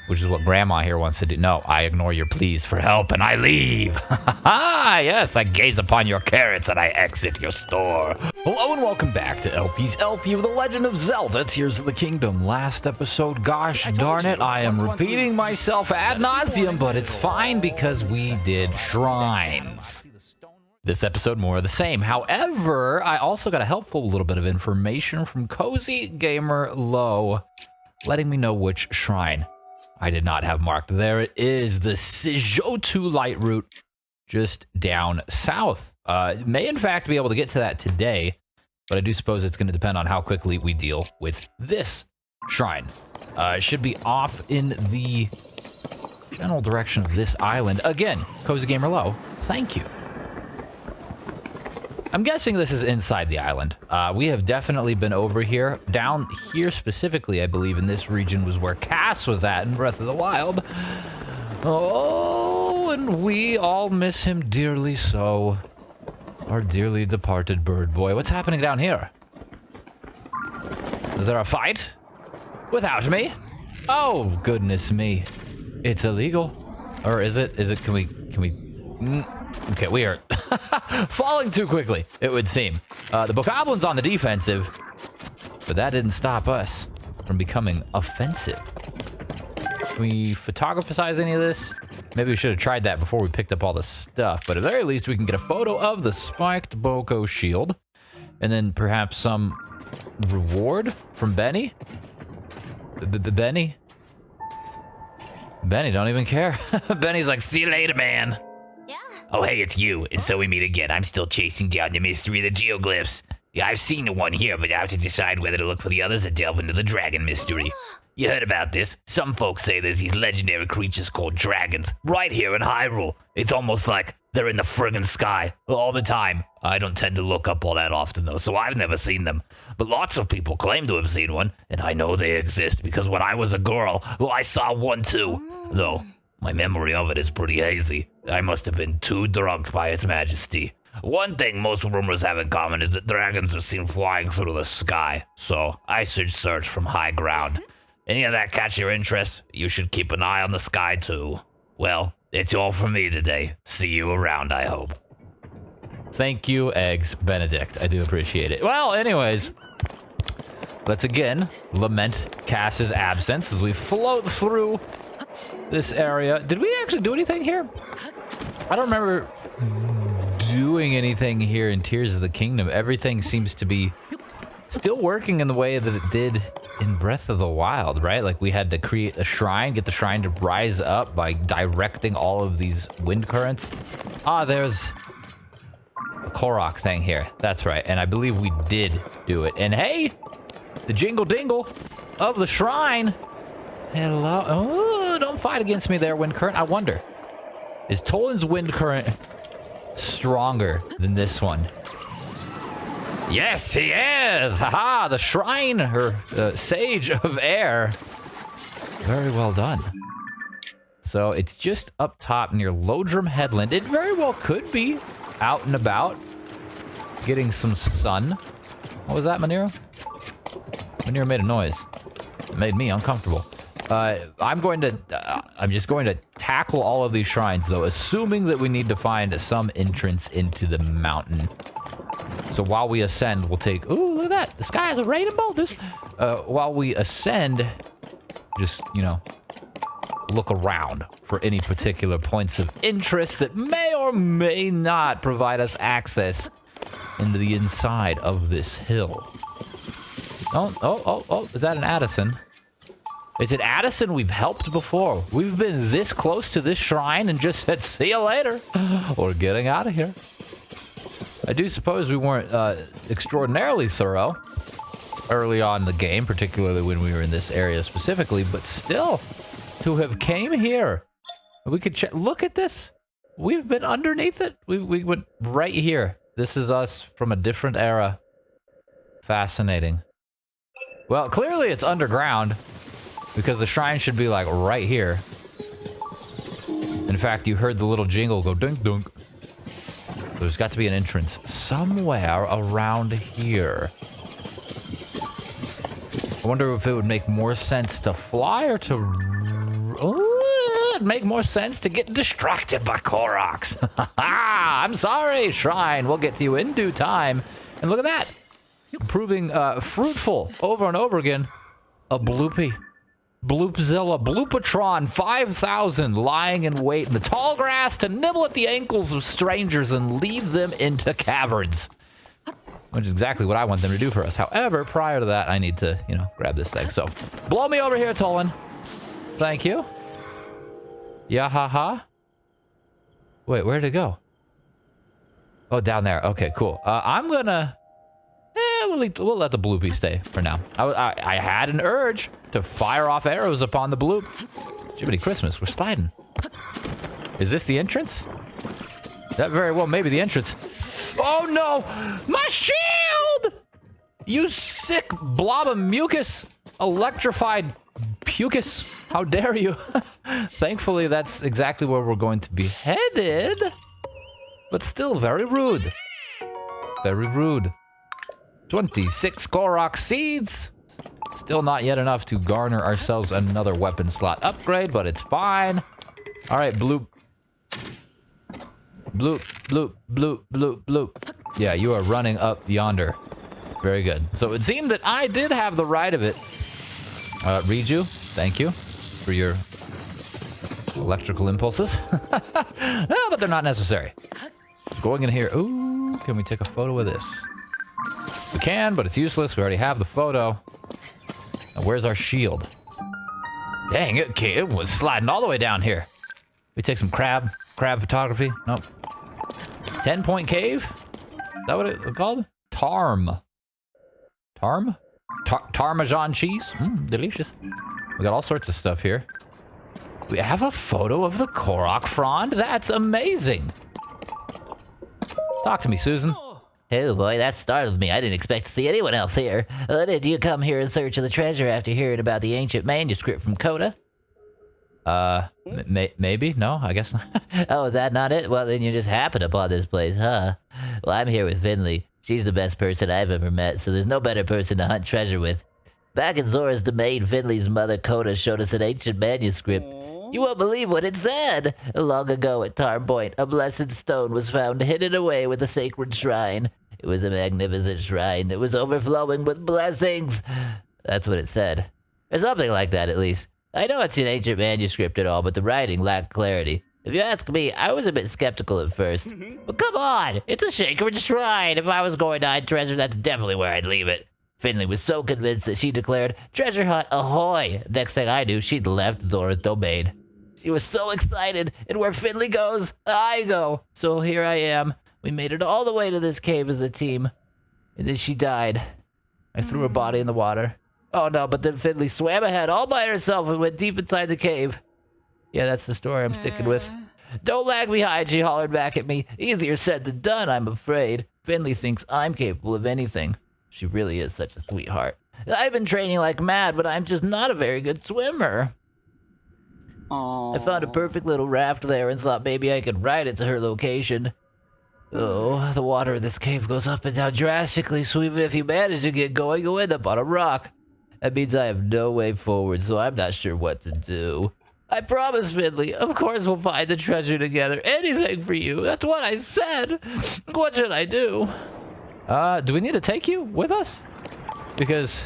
which is what Grandma here wants to do. No, I ignore your pleas for help and I leave. Yes, I gaze upon your carrots and I exit your store. Hello and welcome back to LP's Elfie of the Legend of Zelda Tears of the Kingdom. Last episode, gosh darn it, I am repeating myself ad nauseum, but it's fine because we did shrines. This episode, more of the same. However, I also got a helpful little bit of information from Cozy Gamer Low, letting me know which shrine I did not have marked. There it is, the Sijotu Light Route, just down south. May in fact be able to get to that today, but I do suppose it's going to depend on how quickly we deal with this shrine. It should be off in the general direction of this island. Again, Cozy Gamer Low, thank you. I'm guessing this is inside the island. We have definitely been over here. Down here specifically, I believe in this region was where Cass was at in Breath of the Wild. Oh, and we all miss him dearly so. Our dearly departed bird boy. What's happening down here? Is there a fight? Without me? Oh, goodness me. It's illegal. Or is it? Can we... Okay, we are falling too quickly, it would seem. The Bogoblin's on the defensive, but that didn't stop us from becoming offensive. Can we photographize any of this? Maybe we should have tried that before we picked up all the stuff, but at the very least, we can get a photo of the spiked Boko shield, and then perhaps some reward from Benny? Benny? Benny don't even care. Benny's like, see you later, man. Oh, hey, it's you. And so we meet again. I'm still chasing down the mystery of the geoglyphs. Yeah, I've seen the one here, but I have to decide whether to look for the others or delve into the dragon mystery. You heard about this? Some folks say there's these legendary creatures called dragons right here in Hyrule. It's almost like they're in the friggin' sky all the time. I don't tend to look up all that often, though, so I've never seen them. But lots of people claim to have seen one, and I know they exist because when I was a girl, well, I saw one too. Though my memory of it is pretty hazy. I must have been too drunk by its majesty. One thing most rumors have in common is that dragons are seen flying through the sky, so I should search from high ground. Any of that catch your interest? You should keep an eye on the sky too. Well, it's all from me today. See you around, I hope. Thank you, Eggs Benedict. I do appreciate it. Well, anyways, let's again lament Cass's absence as we float through this area. Did we actually do anything here? I don't remember doing anything here in Tears of the Kingdom. Everything seems to be still working in the way that it did in Breath of the Wild, right? Like we had to create a shrine, get the shrine to rise up by directing all of these wind currents. Ah, there's a Korok thing here. That's right. And I believe we did do it. And hey, the jingle dingle of the shrine. Hello. Oh, don't fight against me there, wind current. I wonder, is Toland's wind current stronger than this one? Yes, he is. Haha, the shrine, or sage of air. Very well done. So it's just up top near Lodrum Headland. It very well could be out and about, getting some sun. What was that, Manero? Manero made a noise. It made me uncomfortable. I'm just going to tackle all of these shrines, though, assuming that we need to find some entrance into the mountain. So while we ascend, we'll take... Ooh, look at that. The sky is a rain of boulders. While we ascend, just, you know, look around for any particular points of interest that may or may not provide us access into the inside of this hill. Oh, is that an Addison? Is it Addison we've helped before? We've been this close to this shrine and just said, see you later. We're getting out of here. I do suppose we weren't extraordinarily thorough early on in the game, particularly when we were in this area specifically, but still, to have came here, we could check. Look at this. We've been underneath it. We went right here. This is us from a different era. Fascinating. Well, clearly it's underground, because the shrine should be like right here. In fact, you heard the little jingle go dunk dunk. There's got to be an entrance somewhere around here. I wonder if it would make more sense to fly or to... it'd make more sense to get distracted by Koroks. I'm sorry, Shrine. We'll get to you in due time. And look at that. Proving fruitful over and over again. A bloopy. Bloopzilla. Bloopatron 5000 lying in wait in the tall grass to nibble at the ankles of strangers and lead them into caverns. Which is exactly what I want them to do for us. However, prior to that, I need to, you know, grab this thing. So, blow me over here, Tolan. Thank you. Yeah, haha. Wait, where'd it go? Oh, down there. Okay, cool. I'm gonna... we'll let the bloopy stay for now. I had an urge to fire off arrows upon the bloop. Jiminy Christmas, we're sliding. Is this the entrance? That very well may be the entrance. Oh no! My shield! You sick blob of mucus! Electrified pucus! How dare you? Thankfully, that's exactly where we're going to be headed. But still very rude. Very rude. 26 Korok seeds. Still not yet enough to garner ourselves another weapon slot upgrade, but it's fine. All right, bloop. Bloop, bloop, bloop, bloop, bloop. Yeah, you are running up yonder. Very good. So it seemed that I did have the right of it. Riju, thank you for your electrical impulses. No, but they're not necessary. Just going in here. Ooh, can we take a photo of this? We can, but it's useless. We already have the photo. Now, where's our shield? Dang, it was sliding all the way down here. We take some crab photography. Nope. 10-point cave? Is that what it's called? Tarm. Tarm? Parmesan cheese? Delicious. We got all sorts of stuff here. We have a photo of the Korok frond? That's amazing. Talk to me, Susan. Oh boy, that startled me. I didn't expect to see anyone else here. Did you come here in search of the treasure after hearing about the ancient manuscript from Coda? Maybe? No, I guess not. Oh, is that not it? Well, then you just happened upon this place, huh? Well, I'm here with Finley. She's the best person I've ever met, so there's no better person to hunt treasure with. Back in Zora's domain, Finley's mother Coda showed us an ancient manuscript. You won't believe what it said. Long ago at Tarm Point, a blessed stone was found hidden away with a sacred shrine. It was a magnificent shrine that was overflowing with blessings. That's what it said. Or something like that, at least. I know it's an ancient manuscript and all, but the writing lacked clarity. If you ask me, I was a bit skeptical at first. But come on, it's a sacred shrine. If I was going to hide treasure, that's definitely where I'd leave it. Finley was so convinced that she declared, "Treasure hunt ahoy!" Next thing I knew, she'd left Zora's domain. She was so excited, and where Finley goes, I go. So here I am. We made it all the way to this cave as a team. And then she died. I threw her body in the water. Oh no, but then Finley swam ahead all by herself and went deep inside the cave. Yeah, that's the story I'm sticking with. Don't lag behind, she hollered back at me. Easier said than done, I'm afraid. Finley thinks I'm capable of anything. She really is such a sweetheart. I've been training like mad, but I'm just not a very good swimmer. Aww. I found a perfect little raft there and thought maybe I could ride it to her location. Oh, the water in this cave goes up and down drastically, so even if you manage to get going, you'll end up on a rock. That means I have no way forward, so I'm not sure what to do. I promise, Finley. Of course we'll find the treasure together. Anything for you. That's what I said. What should I do? Do we need to take you with us? Because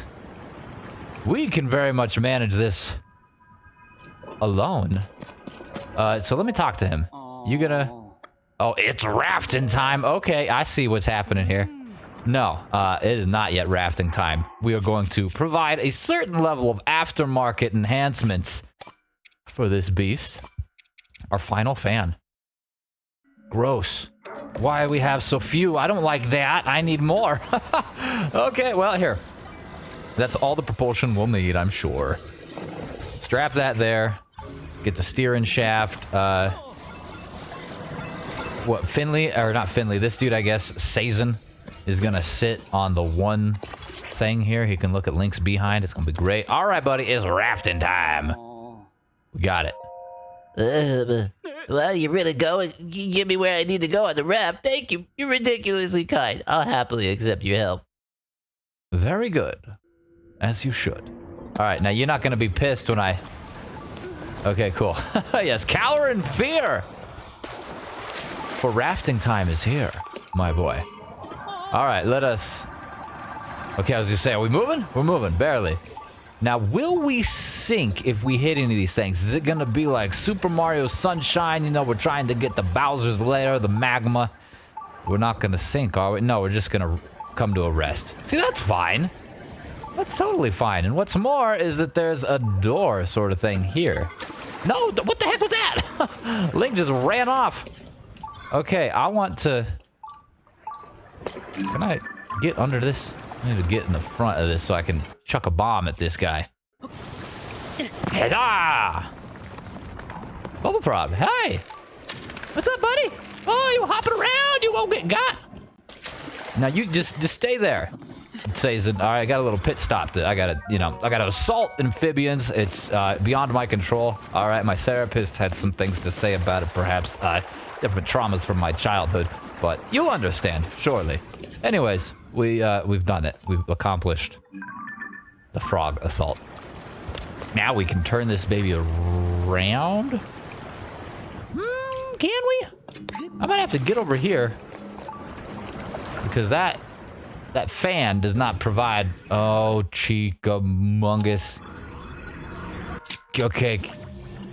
we can very much manage this alone. So let me talk to him. You gonna... Oh, it's rafting time. Okay, I see what's happening here. No, it is not yet rafting time. We are going to provide a certain level of aftermarket enhancements for this beast. Our final fan. Gross. Why we have so few? I don't like that. I need more. Okay, well, here. That's all the propulsion we'll need, I'm sure. Strap that there. Get the steering shaft. What, Finley, or not Finley, this dude, I guess, Sazin, is gonna sit on the one thing here. He can look at Link's behind. It's gonna be great. All right, buddy, it's rafting time. We got it. Well, you really going? You get me where I need to go on the raft. Thank you. You're ridiculously kind. I'll happily accept your help. Very good. As you should. All right, now you're not gonna be pissed when I Okay, cool. Yes, cower in fear. For rafting time is here, my boy. All right, let us... Okay, I was gonna say, are we moving? We're moving, barely. Now, will we sink if we hit any of these things? Is it gonna be like Super Mario Sunshine? You know, we're trying to get the Bowser's Lair, the magma. We're not gonna sink, are we? No, we're just gonna come to a rest. See, that's fine. That's totally fine. And what's more is that there's a door sort of thing here. No, what the heck was that? Link just ran off. Okay, I want to... Can I get under this? I need to get in the front of this so I can chuck a bomb at this guy. Huzzah! Bubble Frog, hey! What's up, buddy? Oh, you hopping around? You won't get got. Now you just stay there. It says, all right, I got a little pit stop. I gotta assault amphibians. It's beyond my control. All right, my therapist had some things to say about it, perhaps different traumas from my childhood, but you'll understand, surely. Anyways, we've done it. We've accomplished the frog assault. Now we can turn this baby around. Can we? I might have to get over here because that fan does not provide. Oh, cheekamungous. Okay.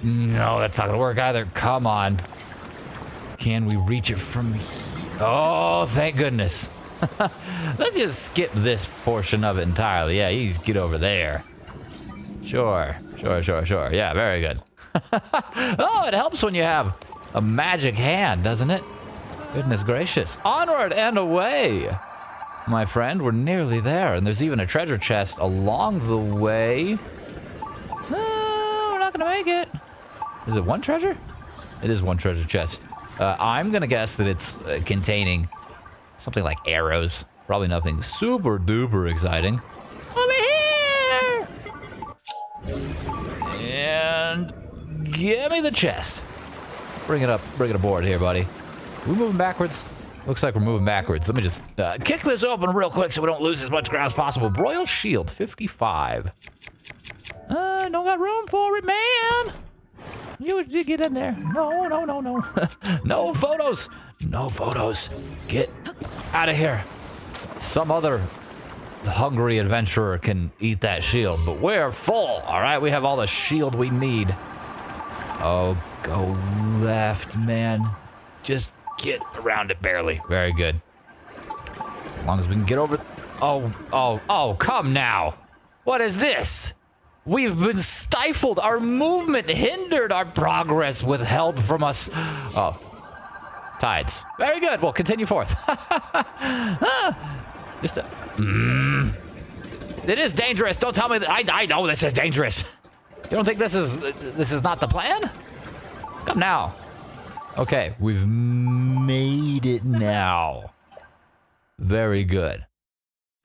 No, that's not gonna work either. Come on. Can we reach it from here? Oh, thank goodness. Let's just skip this portion of it entirely. Yeah, you just get over there. Sure. Yeah, very good. Oh, it helps when you have a magic hand, doesn't it? Goodness gracious. Onward and away. My friend, we're nearly there, and there's even a treasure chest along the way. No, we're not gonna make it. Is it one treasure? It is one treasure chest. I'm gonna guess that it's containing something like arrows. Probably nothing super duper exciting. Over here! And give me the chest. Bring it aboard here, buddy. We moving backwards? Looks like we're moving backwards. Let me just kick this open real quick so we don't lose as much ground as possible. Broil shield, 55. Don't got room for it, man. You get in there. No. No photos. No photos. Get out of here. Some other hungry adventurer can eat that shield, but we're full. All right, we have all the shield we need. Oh, go left, man. Just get around it barely. Very good. As long as we can get over... Oh, come now. What is this? We've been stifled. Our movement hindered. Our progress withheld from us. Oh. Tides. Very good. We'll continue forth. Just a... It is dangerous. Don't tell me that. I know this is dangerous. You don't think this is not the plan? Come now. Okay, we've made it now. Very good.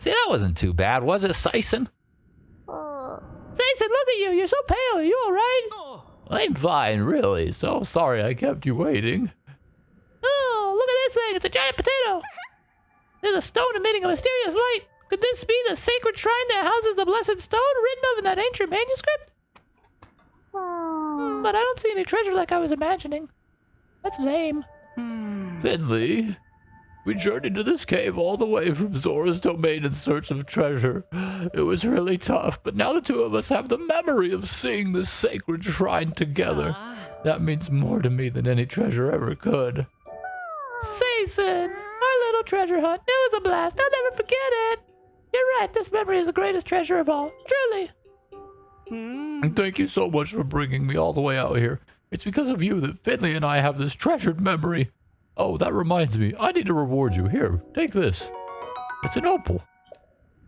See, that wasn't too bad, was it, Sison? Sison, look at you. You're so pale. Are you all right? I'm fine, really. So sorry I kept you waiting. Oh, look at this thing. It's a giant potato. There's a stone emitting a mysterious light. Could this be the sacred shrine that houses the blessed stone written of in that ancient manuscript? But I don't see any treasure like I was imagining. That's lame. Finley, we journeyed to this cave all the way from Zora's domain in search of treasure. It was really tough, but now the two of us have the memory of seeing this sacred shrine together. That means more to me than any treasure ever could. Sison, our little treasure hunt. It was a blast. I'll never forget it. You're right. This memory is the greatest treasure of all. Truly. Thank you so much for bringing me all the way out here. It's because of you that Finley and I have this treasured memory. Oh, that reminds me. I need to reward you. Here, take this. It's an opal.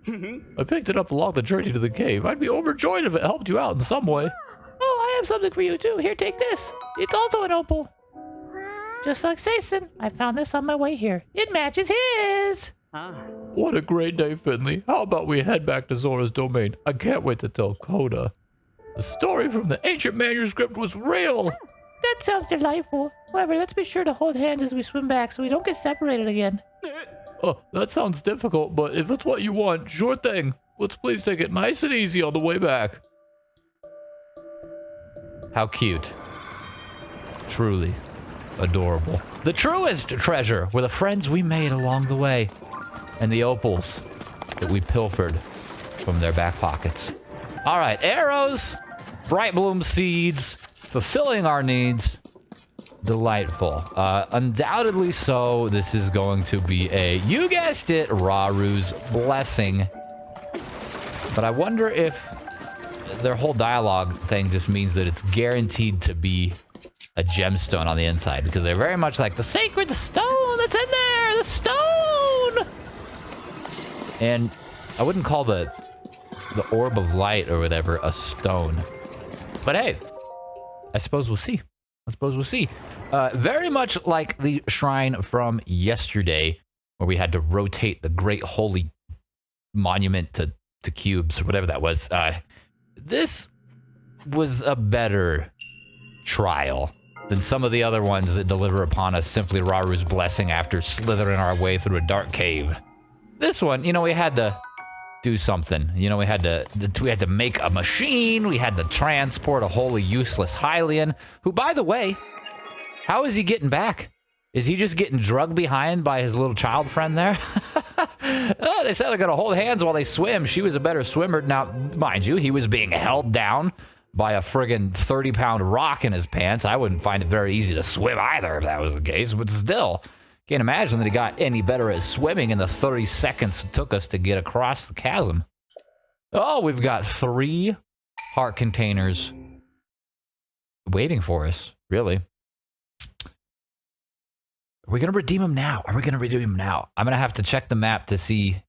I picked it up along the journey to the cave. I'd be overjoyed if it helped you out in some way. Oh, I have something for you too. Here, take this. It's also an opal. Just like Sison, I found this on my way here. It matches his. What a great day, Finley. How about we head back to Zora's domain? I can't wait to tell Coda. The story from the ancient manuscript was real. That sounds delightful. However, let's be sure to hold hands as we swim back so we don't get separated again. Oh, that sounds difficult, but if it's what you want, sure thing. Let's please take it nice and easy on the way back. How cute. Truly adorable. The truest treasure were the friends we made along the way and the opals that we pilfered from their back pockets. All right, arrows, bright bloom seeds, fulfilling our needs. Delightful. Undoubtedly so. This is going to be a, you guessed it, Raru's blessing. But I wonder if their whole dialogue thing just means that it's guaranteed to be a gemstone on the inside, because they're very much like the sacred stone that's in there, the stone. And I wouldn't call the orb of light or whatever a stone, but hey, I suppose we'll see. I suppose we'll see. Very much like the shrine from yesterday, where we had to rotate the great holy monument to cubes or whatever that was. This was a better trial than some of the other ones that deliver upon us simply Raru's blessing after slithering our way through a dark cave. This one, you know, we had to do something. You know, we had to make a machine. We had to transport a wholly useless Hylian, who, by the way, how is he getting back? Is he just getting drugged behind by his little child friend there? Oh, they said they're going to hold hands while they swim. She was a better swimmer. Now, mind you, he was being held down by a friggin' 30-pound rock in his pants. I wouldn't find it very easy to swim either if that was the case, but still, can't imagine that he got any better at swimming in the 30 seconds it took us to get across the chasm. Oh, we've got 3 heart containers waiting for us, really. Are we going to redeem them now? Are we going to redeem them now? I'm going to have to check the map to see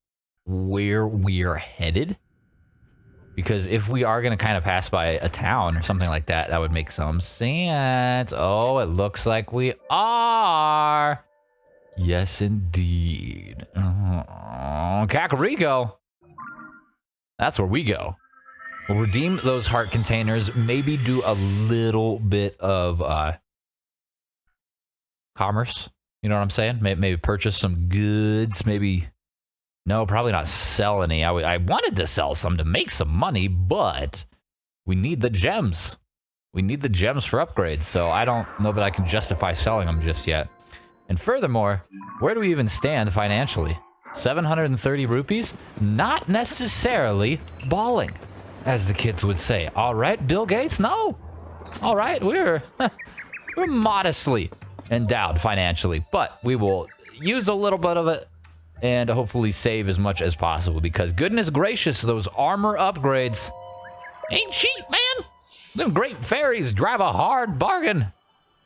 where we're headed. Because if we are going to kind of pass by a town or something like that, that would make some sense. Oh, it looks like we are. Yes, indeed. Kakariko. That's where we go. We'll redeem those heart containers. Maybe do a little bit of commerce. You know what I'm saying? Maybe purchase some goods. Maybe... No, probably not sell any. I wanted to sell some to make some money, but we need the gems. We need the gems for upgrades, so I don't know that I can justify selling them just yet. And furthermore, where do we even stand financially? 730 rupees? Not necessarily balling, as the kids would say. All right, Bill Gates? No. All right, we're modestly endowed financially, but we will use a little bit of it and hopefully save as much as possible, because goodness gracious, those armor upgrades ain't cheap, man. Them great fairies drive a hard bargain.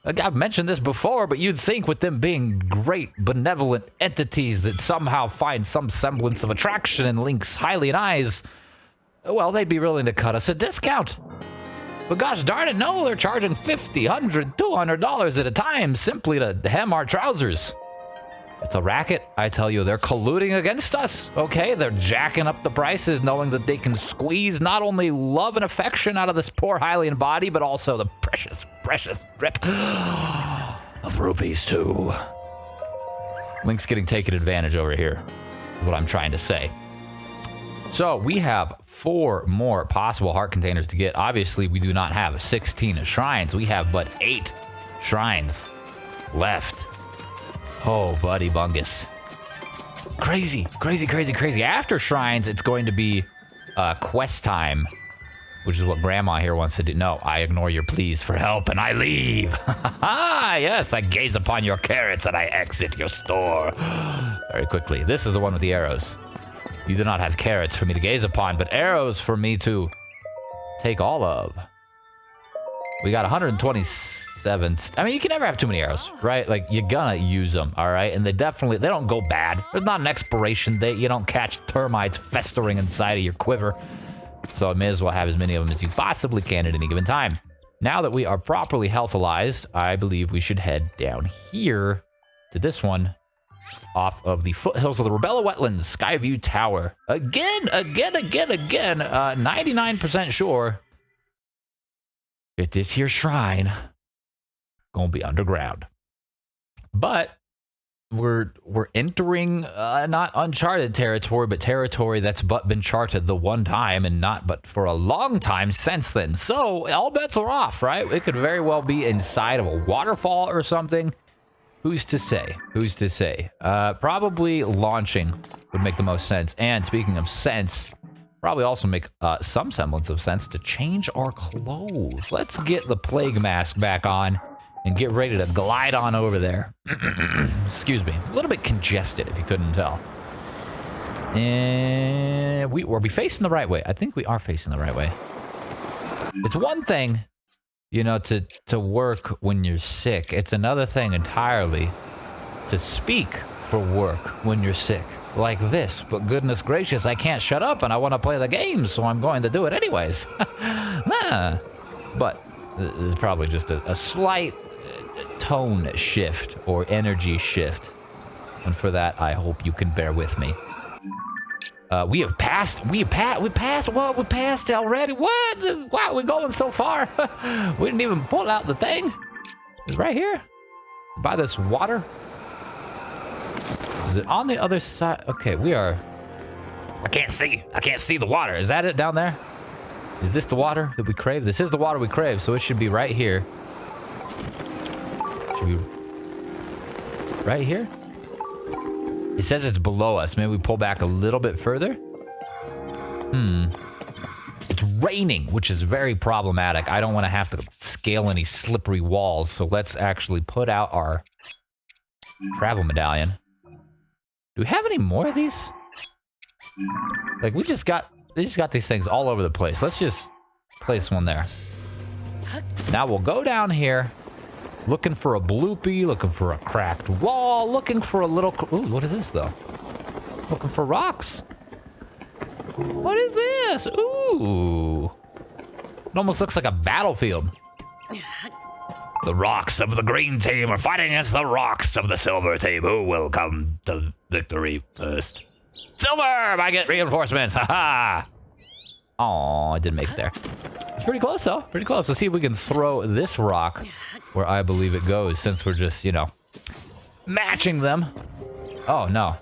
I've mentioned this before, but you'd think with them being great benevolent entities that somehow find some semblance of attraction in Link's Hylian eyes, well, they'd be willing to cut us a discount. But gosh darn it, no, they're charging $50, $100, $200 at a time simply to hem our trousers. It's a racket, I tell you. They're colluding against us, okay? They're jacking up the prices, knowing that they can squeeze not only love and affection out of this poor Hylian body, but also the precious, precious drip of rupees, too. Link's getting taken advantage over here, is what I'm trying to say. So, we have 4 more possible heart containers to get. Obviously, we do not have 16 shrines. We have but 8 shrines left. Oh, buddy bungus. Crazy, crazy, crazy, crazy. After shrines, it's going to be quest time, which is what Grandma here wants to do. No, I ignore your pleas for help and I leave. Yes, I gaze upon your carrots and I exit your store very quickly. This is the one with the arrows. You do not have carrots for me to gaze upon, but arrows for me to take all of. We got 127. I mean, you can never have too many arrows, right? Like, you're gonna use them, all right? And they don't go bad. There's not an expiration date. You don't catch termites festering inside of your quiver. So I may as well have as many of them as you possibly can at any given time. Now that we are properly healthalized, I believe we should head down here to this one off of the foothills of the Rubella Wetlands, Skyview Tower. Again, 99% sure that this here shrine gonna be underground. But we're entering not uncharted territory, but territory that's been charted the one time and not but for a long time since then. So all bets are off, right? It could very well be inside of a waterfall or something. Who's to say? Who's to say? Probably launching would make the most sense. And speaking of sense, probably also make some semblance of sense to change our clothes. Let's get the plague mask back on and get ready to glide on over there. Excuse me. A little bit congested, if you couldn't tell. And are we facing the right way? I think we are facing the right way. It's one thing, you know, to work when you're sick. It's another thing entirely to speak for work when you're sick. Like this. But goodness gracious, I can't shut up and I want to play the game, so I'm going to do it anyways. But there's probably just a slight tone shift or energy shift. And for that, I hope you can bear with me. We passed already. What? Wow, we're going so far. We didn't even pull out the thing. It's right here. By this water. Is it on the other side? Okay, we are... I can't see the water. Is that it down there? Is this the water that we crave? This is the water we crave, so it should be right here. Should be... right here? It says it's below us. Maybe we pull back a little bit further? It's raining, which is very problematic. I don't want to have to scale any slippery walls, so let's actually put out our travel medallion. Do we have any more of these? Like, we just got these things all over the place. Let's just place one there. Now we'll go down here, looking for a bloopy, looking for a cracked wall, looking for a little... Ooh, what is this, though? Looking for rocks. What is this? Ooh. It almost looks like a battlefield. The rocks of the green team are fighting against the rocks of the silver team. Who will come to victory first? Silver! I get reinforcements. Haha! Oh, I didn't make it there. It's pretty close, though. Pretty close. Let's see if we can throw this rock where I believe it goes, since we're just, you know, matching them. Oh, no.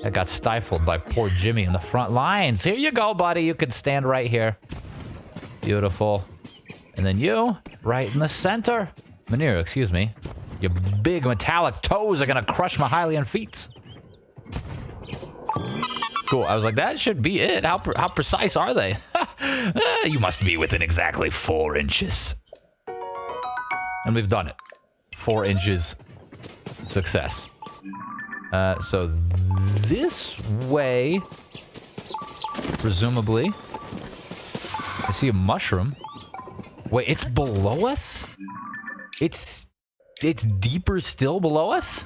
That got stifled by poor Jimmy in the front lines. Here you go, buddy. You can stand right here. Beautiful. And then you, right in the center. Manero, excuse me. Your big metallic toes are going to crush my Hylian feet. Cool. I was like, that should be it. How precise are they? You must be within exactly 4 inches. And we've done it. 4 inches. Success. So this way, presumably. I see a mushroom. Wait, it's below us? It's deeper still below us?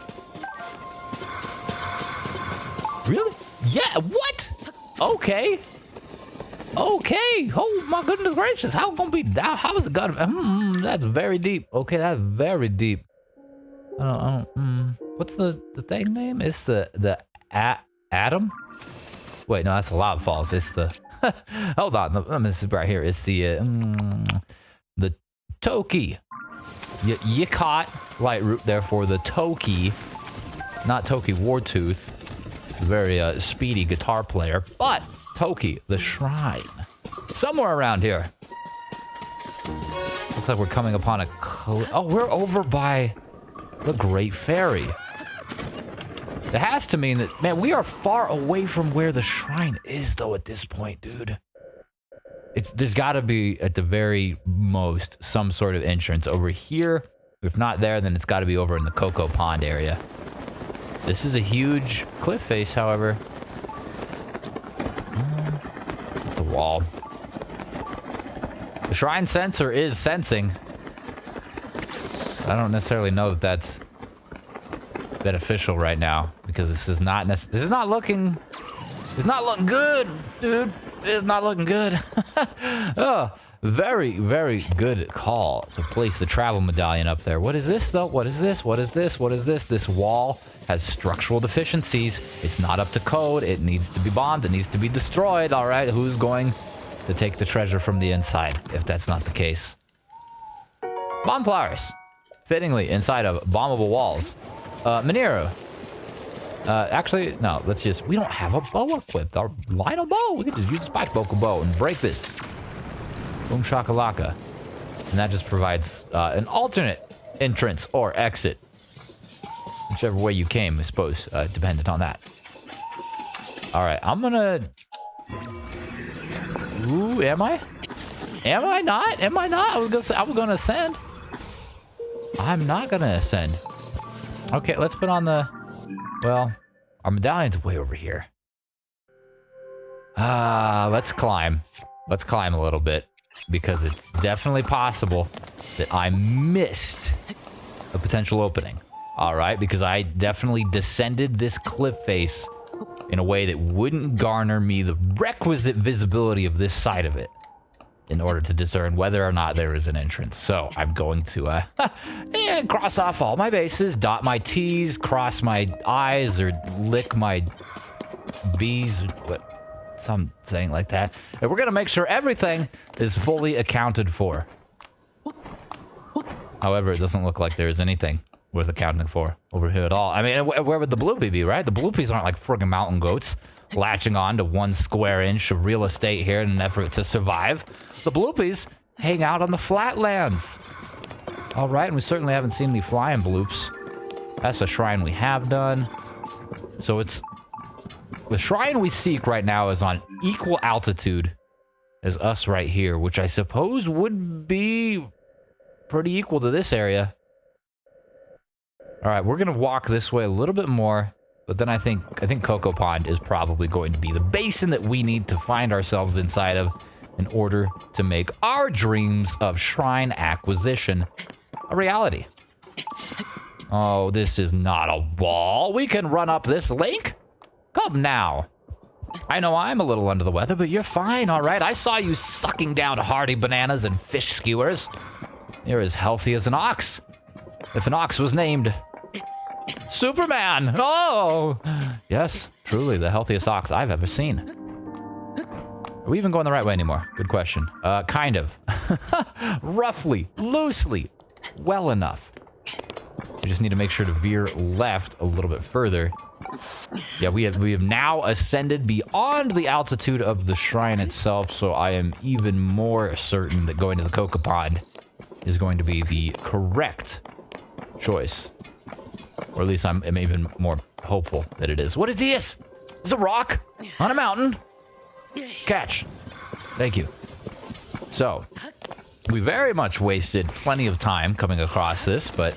Really? Yeah, what? Okay. Okay. Oh my goodness gracious. How gonna be how is it gonna that's very deep. Okay, that's very deep. I don't what's the thing name? It's the Atom? Wait, no, that's the lava falls. It's the hold on, let me see right here. It's the totk. You caught light root there for the totk, not Toki Wartooth, very speedy guitar player, but totk, the shrine, somewhere around here. Looks like we're coming upon a oh, we're over by the Great Fairy. It has to mean that, man, we are far away from where the shrine is, though, at this point, dude. There's got to be, at the very most, some sort of entrance over here. If not there, then it's got to be over in the Cocoa Pond area. This is a huge cliff face, however. It's a wall. The shrine sensor is sensing. I don't necessarily know that that's beneficial right now, because this is not looking good, dude. It's not looking good. Oh, very, very good call to place the travel medallion up there. What is this, though? What is this? What is this? What is this? This wall has structural deficiencies. It's not up to code. It needs to be bombed. It needs to be destroyed. All right, who's going to take the treasure from the inside, if that's not the case? Bomb flowers. Fittingly inside of bombable walls. Manero, Actually, no, we don't have a bow equipped. Our Lionel bow. We could just use a spike bow and break this. Boom shakalaka. And that just provides an alternate entrance or exit. Whichever way you came, I suppose, dependent on that. All right, I'm gonna... Ooh, am I? Am I not? Am I not? I was gonna say I was gonna ascend. I'm not gonna ascend. Okay, let's put on the... Well, our medallion's way over here. Let's climb. Let's climb a little bit. Because it's definitely possible that I missed a potential opening. All right, because I definitely descended this cliff face in a way that wouldn't garner me the requisite visibility of this side of it in order to discern whether or not there is an entrance. So I'm going to cross off all my bases, dot my T's, cross my I's, or lick my B's, something like that. And we're gonna make sure everything is fully accounted for. However, it doesn't look like there's anything worth accounting for over here at all. I mean, where would the bluepie be, right? The bluepies aren't like friggin' mountain goats latching on to 1 square inch of real estate here in an effort to survive. The bloopies hang out on the flatlands. All right, and we certainly haven't seen any flying bloops. That's a shrine we have done. So it's... The shrine we seek right now is on equal altitude as us right here, which I suppose would be pretty equal to this area. All right, we're gonna walk this way a little bit more, but then I think Cocoa Pond is probably going to be the basin that we need to find ourselves inside of in order to make our dreams of shrine acquisition a reality. Oh, this is not a wall. We can run up this lake. Come now. I know I'm a little under the weather, but you're fine, all right? I saw you sucking down hearty bananas and fish skewers. You're as healthy as an ox. If an ox was named Superman. Oh, yes, truly the healthiest ox I've ever seen. Are we even going the right way anymore? Good question. Kind of. Roughly, loosely, well enough. We just need to make sure to veer left a little bit further. Yeah, we have now ascended beyond the altitude of the shrine itself, so I am even more certain that going to the Cocoa Pond is going to be the correct choice. Or at least I'm even more hopeful that it is. What is this? It's a rock on a mountain. Catch. Thank you. So, we very much wasted plenty of time coming across this, but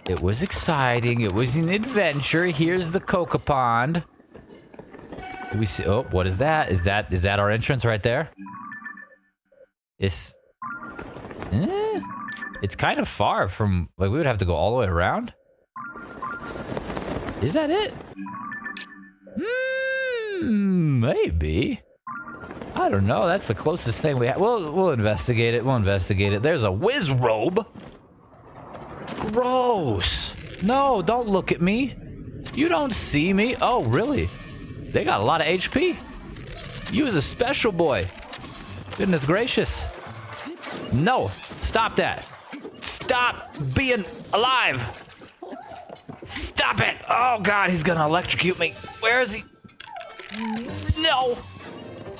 it was exciting. It was an adventure. Here's the Cocoa Pond. Do we see? Oh, what is that? Is that our entrance right there? It's kind of far from, like, we would have to go all the way around. Is that it? Maybe. I don't know. That's the closest thing we have. We'll investigate it. We'll investigate it. There's a whiz robe. Gross. No, don't look at me. You don't see me. Oh, really? They got a lot of HP. You was a special boy. Goodness gracious. No, stop that. Stop being alive. Stop it. Oh, God, he's going to electrocute me. Where is he? No.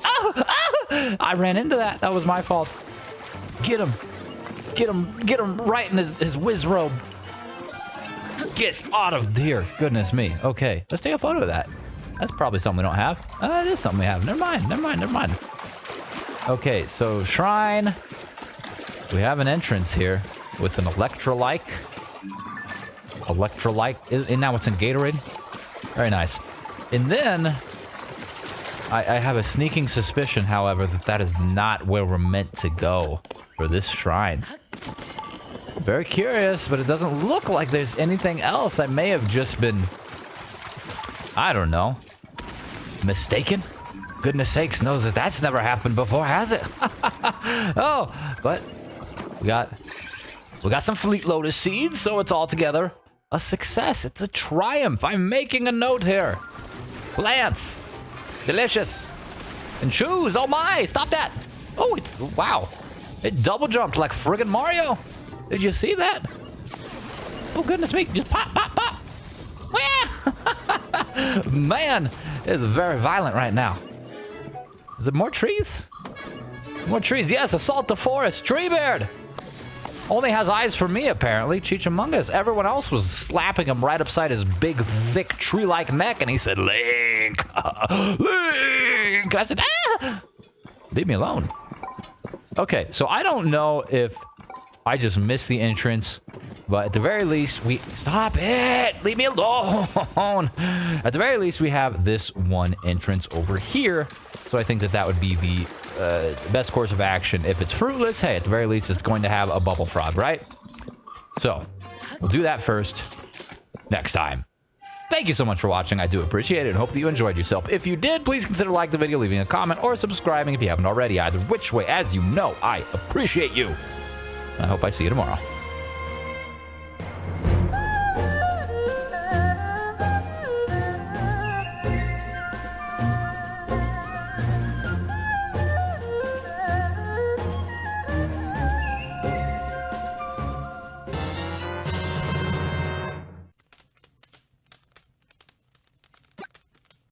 Oh, I ran into that. That was my fault. Get him. Get him right in his whiz robe. Get out of here. Goodness me. Okay, let's take a photo of that. That's probably something we don't have. It is something we have. Never mind. Okay, so shrine. We have an entrance here with an electrolyte. And now it's in Gatorade. Very nice. And then I have a sneaking suspicion, however, that is not where we're meant to go for this shrine. Very curious, but it doesn't look like there's anything else. I may have just been, I don't know, mistaken. Goodness sakes knows that that's never happened before, has it? Oh, but we got some Fleet Lotus seeds, so it's all together a success. It's a triumph. I'm making a note here. Plants. Delicious. And choose. Oh my, stop that. Oh, wow. It double jumped like friggin' Mario. Did you see that? Oh, goodness me. Just pop. Man, it's very violent right now. Is it more trees? More trees. Yes, assault the forest. Treebeard. Only has eyes for me, apparently. Cheechamungus. Everyone else was slapping him right upside his big, thick, tree-like neck, and he said, Link! Link! I said, ah! Leave me alone. Okay, so I don't know if I just missed the entrance, but at the very least, Stop it! Leave me alone! At the very least, we have this one entrance over here, so I think that would be the best course of action. If it's fruitless, hey, at the very least, it's going to have a bubble frog, right? So, we'll do that first next time. Thank you so much for watching. I do appreciate it and hope that you enjoyed yourself. If you did, please consider liking the video, leaving a comment, or subscribing if you haven't already. Either which way, as you know, I appreciate you. I hope I see you tomorrow.